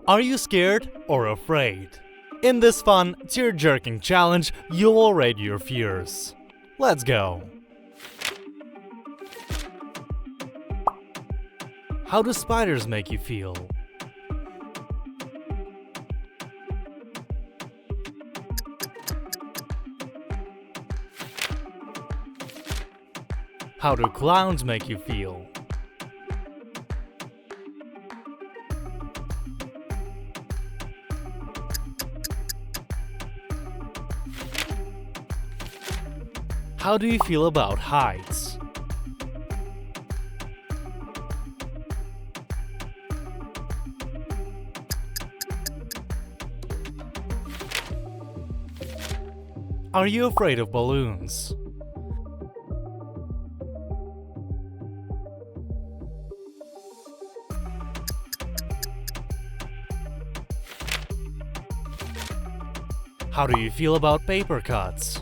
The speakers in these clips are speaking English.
Are you scared or afraid? In this fun, tear-jerking challenge, you'll rate your fears. Let's go! How do spiders make you feel? How do clowns make you feel? How do you feel about heights? Are you afraid of balloons? How do you feel about paper cuts?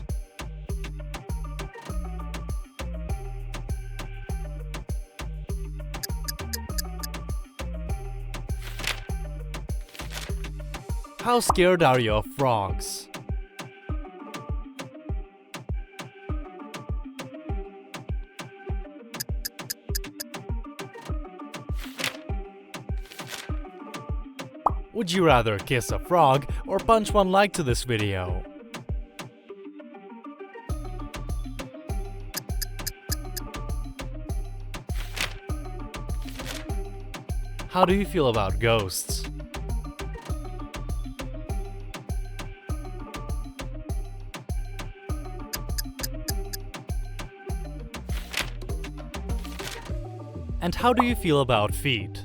How scared are you of frogs? Would you rather kiss a frog or punch one like to this video? How do you feel about ghosts? And how do you feel about feet?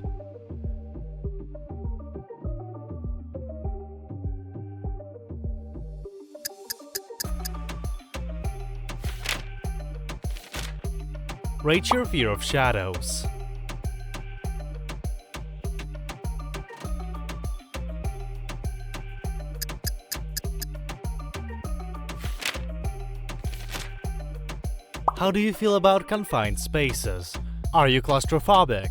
Rate your fear of shadows. How do you feel about confined spaces? Are you claustrophobic?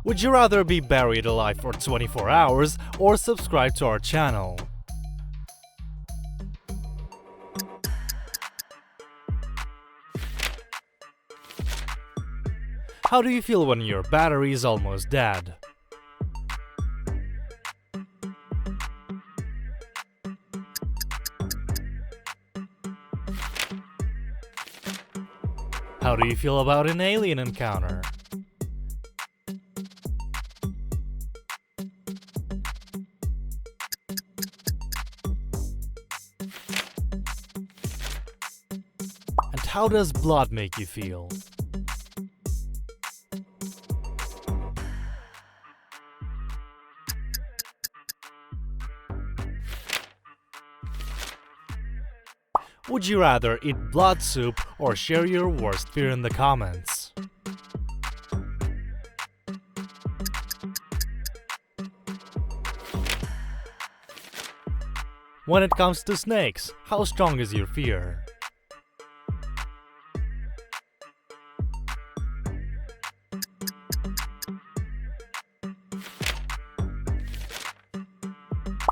Would you rather be buried alive for 24 hours or subscribe to our channel? How do you feel when your battery is almost dead? How do you feel about an alien encounter? And how does blood make you feel? Would you rather eat blood soup or share your worst fear in the comments? When it comes to snakes, how strong is your fear?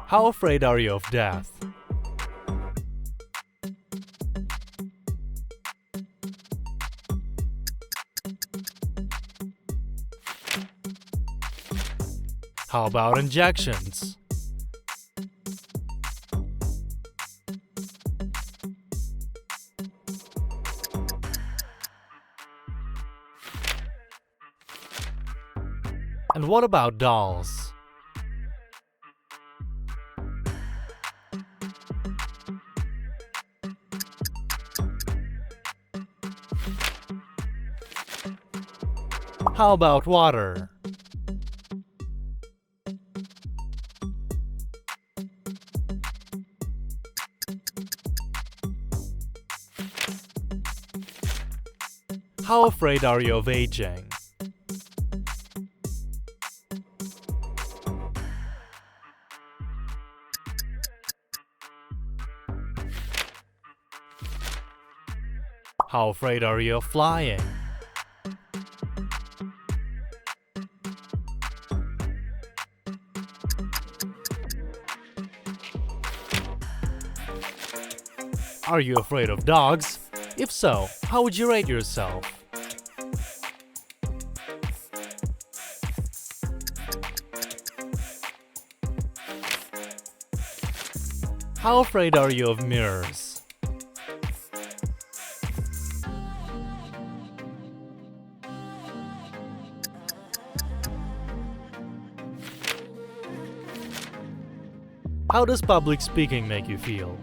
How afraid are you of death? How about injections? And what about dolls? How about water? How afraid are you of aging? How afraid are you of flying? Are you afraid of dogs? If so, how would you rate yourself? How afraid are you of mirrors? How does public speaking make you feel?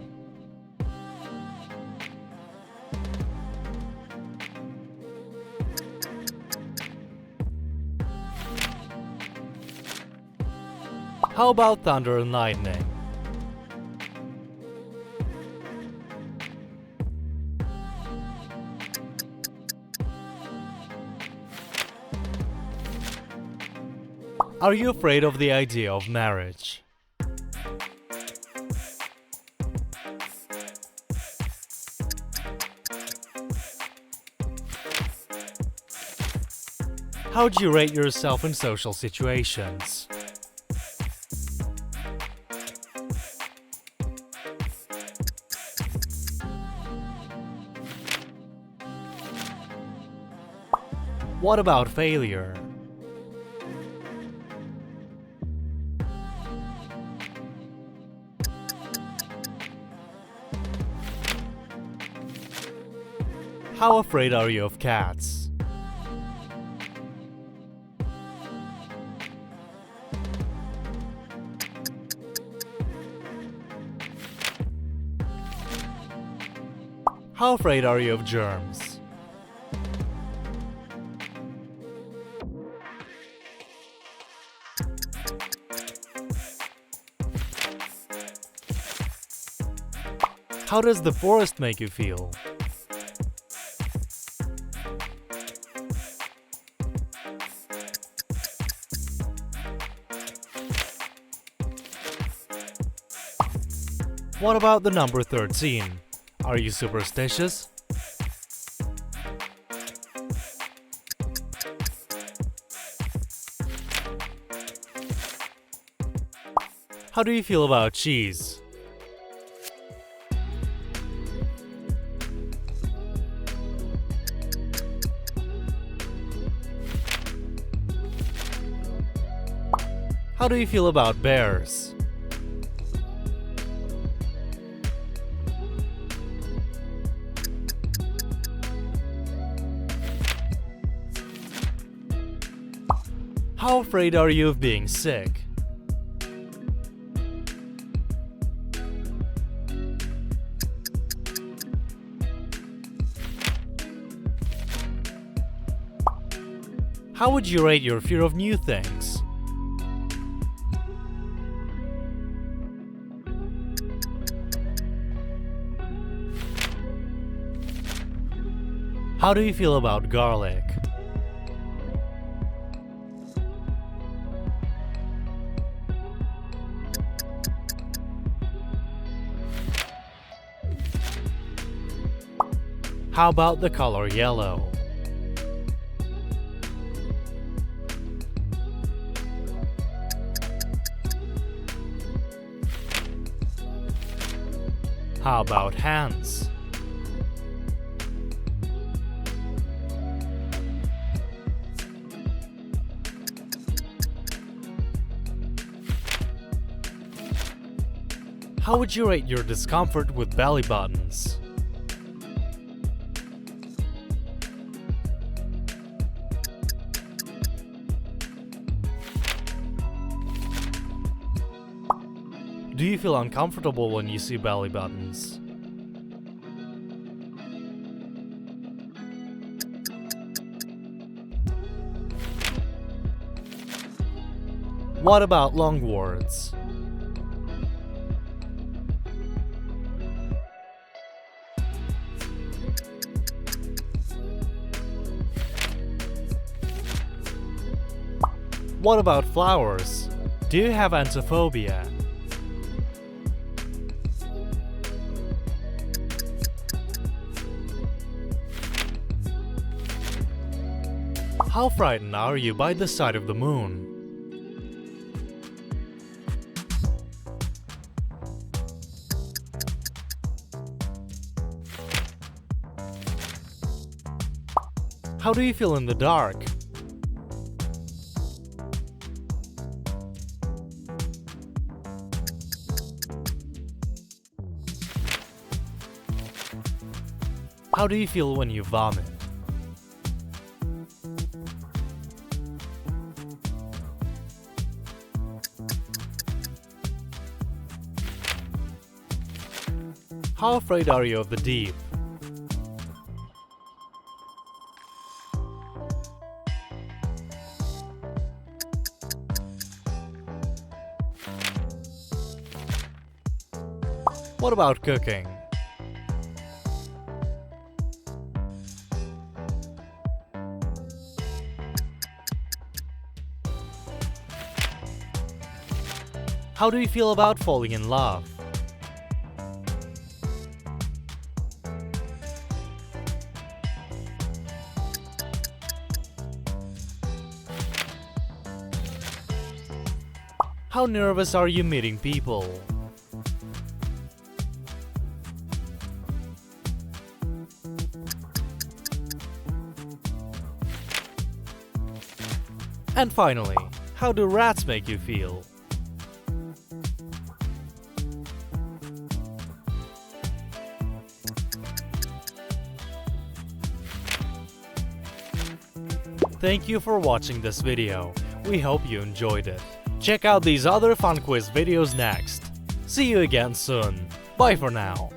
How about thunder and lightning? Are you afraid of the idea of marriage? How would you rate yourself in social situations? What about failure? How afraid are you of cats? How afraid are you of germs? How does the forest make you feel? What about the number 13? Are you superstitious? How do you feel about cheese? How do you feel about bears? How afraid are you of being sick? How would you rate your fear of new things? How do you feel about garlic? How about the color yellow? How about hands? How would you rate your discomfort with belly buttons? Do you feel uncomfortable when you see belly buttons? What about long words? What about flowers? Do you have antiphobia? How frightened are you by the sight of the moon? How do you feel in the dark? How do you feel when you vomit? How afraid are you of the deep? What about cooking? How do you feel about falling in love? How nervous are you meeting people? And finally, how do rats make you feel? Thank you for watching this video. We hope you enjoyed it. Check out these other fun quiz videos next. See you again soon. Bye for now.